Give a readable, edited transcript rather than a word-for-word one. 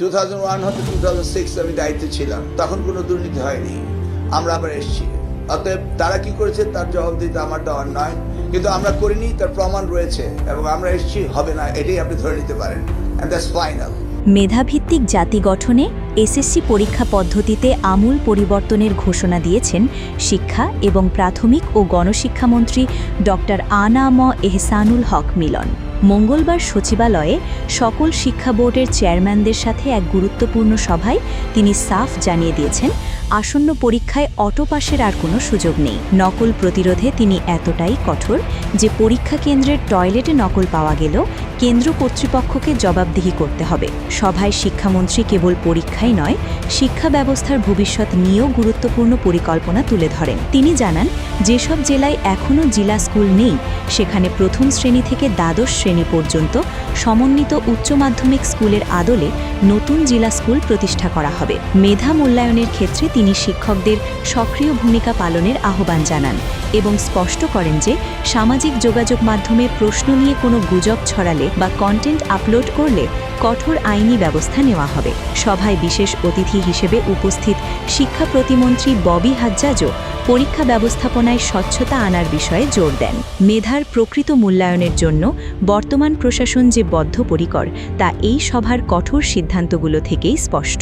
2001 হতে 2006 আমি দায়িত্বে ছিলাম, তখন কোনো দুর্নীতি হয়নি। আমরা আবার এসেছি, অতএব তারা কি করেছে তার জবাব দিতে আমার দেওয়ার নয়, কিন্তু আমরা করিনি তার প্রমাণ রয়েছে এবং আমরা এসেছি, হবে না এটাই আপনি ধরে নিতে পারেন, অ্যান্ড দ্যাটস ফাইনাল। মেধাভিত্তিক জাতি গঠনে এসএসসি পরীক্ষা পদ্ধতিতে আমূল পরিবর্তনের ঘোষণা দিয়েছেন শিক্ষা এবং প্রাথমিক ও গণশিক্ষামন্ত্রী ডক্টর আনাম এহসানুল হক মিলন। মঙ্গলবার সচিবালয়ে সকল শিক্ষা বোর্ডের চেয়ারম্যানদের সাথে এক গুরুত্বপূর্ণ সভায় তিনি সাফ জানিয়ে দিয়েছেন, আসন্ন পরীক্ষায় অটো পাসের আর কোনো সুযোগ নেই। নকল প্রতিরোধে তিনি এতটাই কঠোর যে পরীক্ষা কেন্দ্রের টয়লেটে নকল পাওয়া গেলেও কেন্দ্র কর্তৃপক্ষকে জবাবদিহি করতে হবে। সভায় শিক্ষামন্ত্রী কেবল পরীক্ষাই নয়, শিক্ষা ব্যবস্থার ভবিষ্যৎ নিয়েও গুরুত্বপূর্ণ পরিকল্পনা তুলে ধরেন। তিনি জানান, যেসব জেলায় এখনও জেলা স্কুল নেই সেখানে প্রথম শ্রেণী থেকে দ্বাদশ শ্রেণী পর্যন্ত সমন্বিত উচ্চ মাধ্যমিক স্কুলের আদলে নতুন জেলা স্কুল প্রতিষ্ঠা করা হবে। মেধা মূল্যায়নের ক্ষেত্রে তিনি শিক্ষকদের সক্রিয় ভূমিকা পালনের আহ্বান জানান এবং স্পষ্ট করেন যে সামাজিক যোগাযোগ মাধ্যমে প্রশ্ন নিয়ে কোনো গুজব ছড়ালে বা কন্টেন্ট আপলোড করলে কঠোর আইনি ব্যবস্থা নেওয়া হবে। সভায় বিশেষ অতিথি হিসেবে উপস্থিত শিক্ষা প্রতিমন্ত্রী ববি হাজ্জাজও পরীক্ষা ব্যবস্থাপনায় স্বচ্ছতা আনার বিষয়ে জোর দেন। মেধার প্রকৃত মূল্যায়নের জন্য বর্তমান প্রশাসন যে বদ্ধপরিকর তা এই সভার কঠোর সিদ্ধান্তগুলো থেকেই স্পষ্ট।